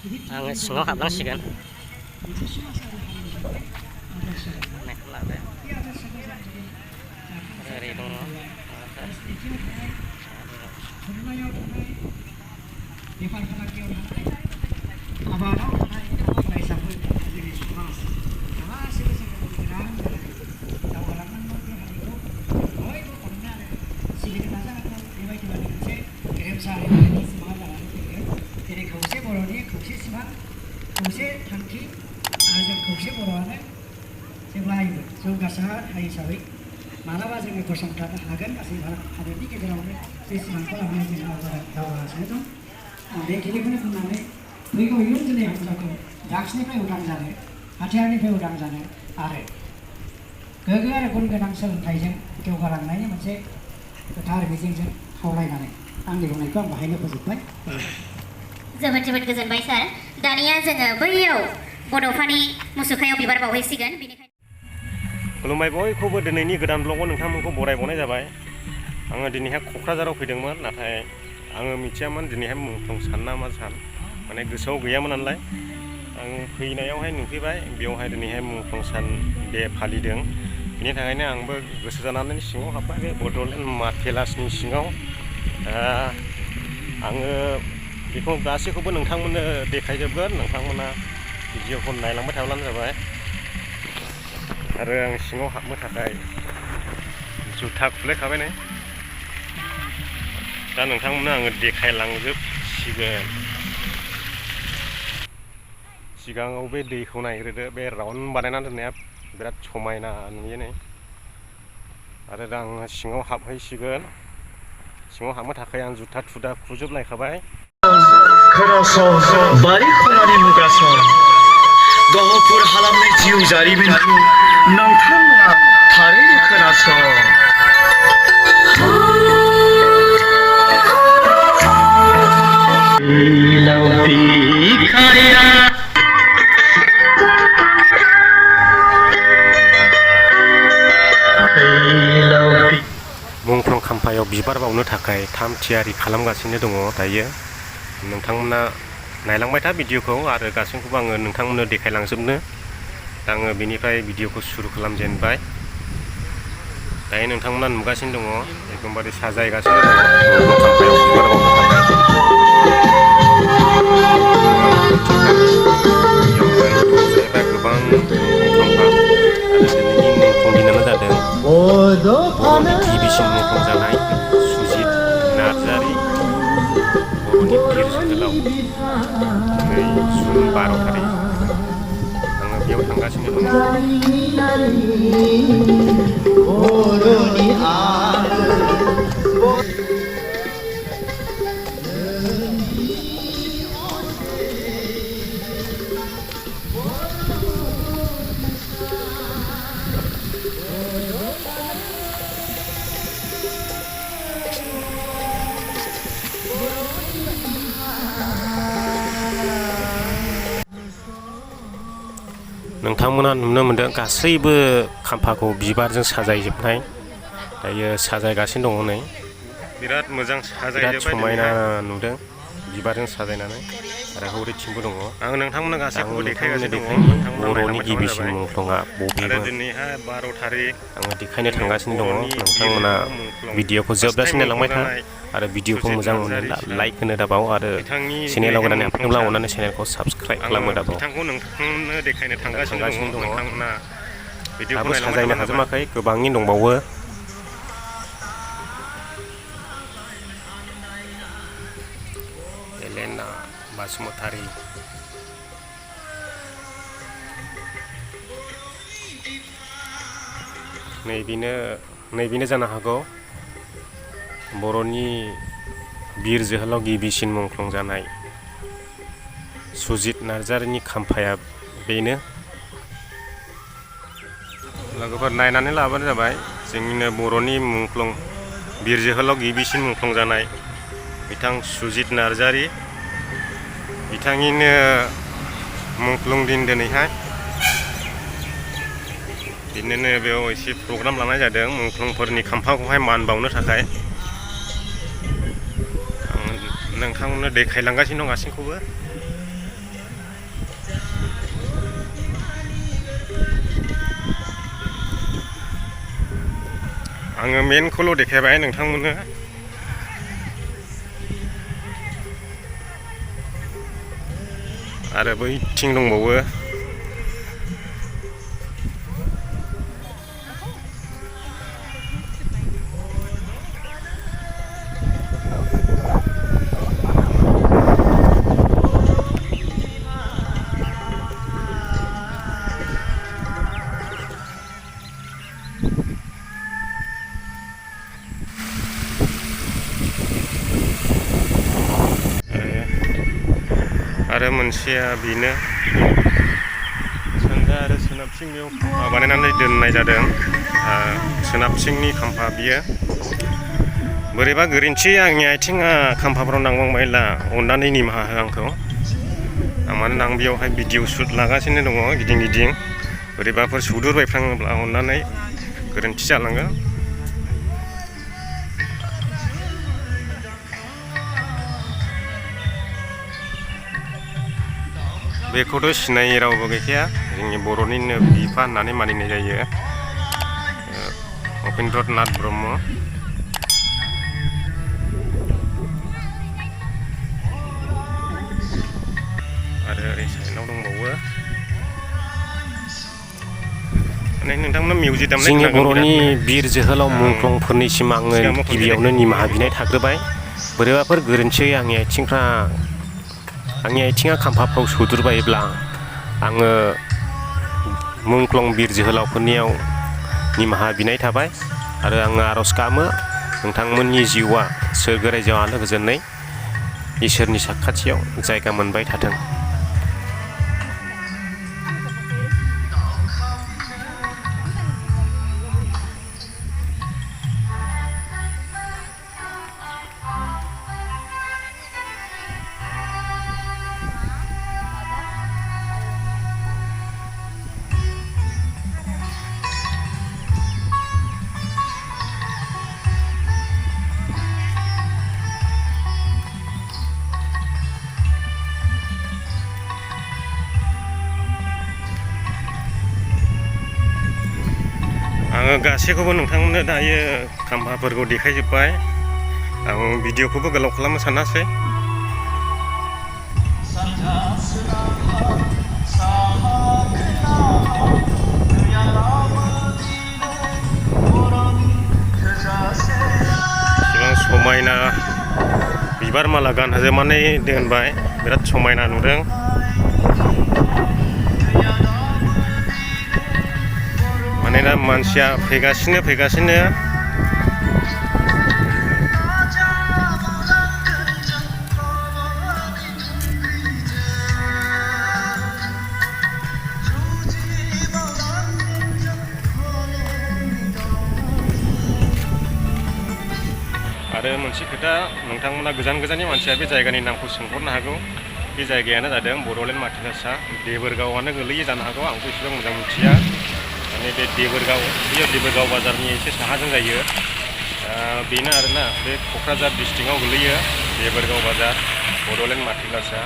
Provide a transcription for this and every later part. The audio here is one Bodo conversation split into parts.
आङो सिङाव हाबलांसिगोन। ओरै दङ बेफार फालांगियाव थानाय आबादाव थानाय फरायसाफोर जोंनि समाज गासैबो जोङो गोनां दावगालांनांगौ बे हारिखौ बयबो अननो आरो सिबिनो नाजानांगौ बेबायदिबानो मोनसे गेरेमसा हारिनि सिमाङा जानानै फैगोन जेरै खौसे बर'नि खौसे सिमां खौसे थांखि आरो जों खौसे बर'आनो जेब्लायबो जौगासार हारि हिसाबै मालाबा जोङो गसंथानो हागोन गासै भारत हादरनि गेजेरावनो बे सिमांखौ लानानै जों दावगागासिनो दं। बेखिनिखौनो बुंनानै फैगौ इयुन जोलै हान्जाखौ ड्राग्सनिफ्राय उदां जानो हाथियारनिफ्राय उदां जानो आरो गोग्गो आरो गुन गोनां सोलोंथाइजों जौगालांनायनि मोनसे गोथार मिजिंजों खावलायनानै आंनि बुंनायखौ आं बाहायनो फोजोबबाय। जोबोद जोबोद गोजोनबाय सार। दानिया जोङो बैयाव बड'फानि मुसुखायाव बिबार बावहैसिगोन। बेनिखायनो खुलुमबाय बयखौबो दिनैनि गोदान ब्लगाव नोंथांमोनखौ बरायबावनाय जाबाय। आङो दिनैहाय क'क्राझाराव फैदोंमोन नाथाय आङो मिथियामोन दिनैहाय मुंख्लं सान ना मा सान माने गोसोआव गैयामोन नालाय आं फैनायावहाय नुफैबाय बेयावहाय दिनैहाय मुंख्लं सान डे फालिदों। बिनि थाखायनो आंबो गोसो जानानै सिङाव हाबबाय बे बड'लेण्ड मार्केलासनि सिङाव। आङो बेखौ गासैखौबो नोंथांमोननो देखायजोबगोन नोंथांमोना भिडिअखौ नायलांबाय थाब्लानो जाबाय। आरो आं सिङाव हाबनो थाखाय जुथा खुलायखाबाय नै दा नोंथांमोननो आङो देखायलांजोबसिगोन। सिगाङाव बे दैखौ नायग्रोदो बे राउन्ड बानायना दोननाया बिराद समायना नुयो नै आरो दा आङो सिङाव हाबहैसिगोन। सिङाव हाबनो थाखाय आं जुथा थुदा खुजोबलायखाबाय। खोनासं बारि खनानि मुगासं गहपुर हालामनि जिउ जारिमिनखौ नोंथांमोना थारैनो खोनासं। मुंख्लं खाम्फायाव बिबार बावनो थाखाय थाम थियारि खालामगासिनो दङ दायो। नोंथांमोना नायलांबाय था भिडिअखौ आरो गासैखौबो आङो नोंथांमोननो देखायलांजोबनो दा आङो बेनिफ्राय भिडिअखौ सुरु खालामजेनबाय। दायो नोंथांमोना नुगासिनो दङ एकदमबारे साजायगासिनो दङ मुंख्लं खाम्फायाव बिबार बावनो थाखाय। बेयावहाय दं जाहैबाय गोबां मुंख्लं खाम्फा आरो दिनैनि मुंख्लं दिनानो जादों बर'नि गिबिसिन मुंख्लं जानाय सुजित नार्जारि बर'नि बिर जोहोलाव 2 जुन 12 थारिख आङो बेयाव थांगासिनो दङ। नोंथांमोना नुनो मोनदों गासैबो खाम्फाखौ बिबारजों साजायजोबनाय दायो साजायगासिनो दङ नै बिराद मोजां बिराद समायना नुदों बिबारजों साजायनानै आरो हरैथिंबो दङ। आं नोंथांमोननो गासैखौबो देखायगासिनो दङ। बर'नि गिबिसिन मुंख्लंआ बबेबो 12 थारिख आङो देखायनो थांगासिनो दङ। नोंथांमोना भिडिअखौ जोबजासिम नायलांबाय था आरो भिडिअखौ मोजां मोनोब्ला लाइक होनो दाबाव आरो चेनेलाव गोदान हाबफैदोंब्ला अननानै चेनेलखौ साबस्क्राइब खालामनो दाबाव। नोंथांनो देखायनो थांगासिनो दङ। नोंथांमोना भिडिअखौ साजायनो हाजोबाखै गोबाङैनो दंबावो। एलेना बासुमतारी नैबेनो जानो हागौ बर'नि बिर जोहोलाव गिबिसिन मुंख्लं जानाय सुजित नार्जारिनि खाम्फाया बेनो। लोगोफोर नायनानै लाबानो जाबाय जोंनिनो बर'नि मुंख्लं बिर जोहोलाव गिबिसिन मुंख्लं जानाय बिथां सुजित नार्जारि बिथांनिनो मुंख्लं दिन दिनैहाय बिदिनो बेयाव एसे प्रग्राम लानाय जादों मुंख्लंफोरनि खाम्फाखौहाय मान बावनो थाखाय। आं नोंथांमोननो देखायलांगासिनो दं गासैखौबो। आङो मेनखौल' देखायबाय नोंथांमोननो। आरो बैथिं दंबावो। आरो मोनसेया बेनो सानजा आरो सोनाबथिंनियाव खाम्फा बानायनानै दोननाय जादों। सोनाबथिंनि खाम्फा बियो। बोरैबा गोरोन्थि आंनि आथिङा खाम्फाफोराव नांबांबायला अननानै निमाहा हो आंखौ। मानोना आं बेयावहाय भिडिअ शुट लागासिनो दङ गिदिं गिदिं। बोरैबाफोर सुदुरबायफ्लाङोब्ला अननानै गोरोन्थि जालांगोन। बेखौथ' सिनायै रावबो गैखाया। जोंनि बर'निनो बिफा होननानै मानिनाय जायो उपेन्द्र नाथ ब्रह्म। आरो ओरै साइडआव दंबावो माने नोंथांमोना मिउजिक दामनाय जोंनि बर'नि बिर जोहोलाव मुंख्लंफोरनिसिम आङो गिबियावनो निमाहा बिनाय थाग्रोबाय। बोरैबाफोर गोरोन्थियै आंनि आथिङा खाम्फाफ्राव सुदुरबायोब्ला आङो मुंख्लं बिर जोहोलावफोरनियाव निमाहा बिनाय थाबाय। आरो आङो आर'ज गाबो नोंथांमोननि जिउआ सोरगो रायजोआव आलो गोजोनै इसोरनि साखाथियाव जायगा मोनबाय थाथों। आङो गासैखौबो नोंथांमोननो दायो खाम्फाफोरखौ देखायजोब्बाय। आं भिडिअखौबो गोलाव खालामनो सानासै। एसेबां समायना बिबार माला गानहोजोबनानै दोनबाय। बिराद समायना नुदों। मानोना मानसिया फैगासिनो आरो मोनसे खोथा नोंथांमोना गोजाननि मानसिया बे जायगानि नामखौ सोंहरनो हागौ। बे जायगायानो जादों बड'लेण्ड माथिगासा देबोरगावआनो गोलैयो जानो हागौ। आंथ' एसेबां मोजां मिथिया। माने बे देबोरगाव बाजारनि एसे साहाजों जायो। बेनो आरोना बे क'क्राझार डिस्ट्रिक्टआव गोलैयो देबोरगाव बाजार बड'लेण्ड माथिगासा।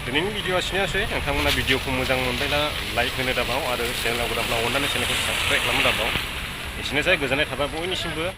दिनैनि भिडिअआ एसेनोसै। नोंथांमोना भिडिअखौ मोजां मोनबायला लाइक होनो दाबाव आरो चेनेलाव गोदानब्ला अननानै चेनेलखौ साबस्क्राइब खालामनो दाबाव। एसेनोसै गोजोननाय थाबाय बयनिसिमबो।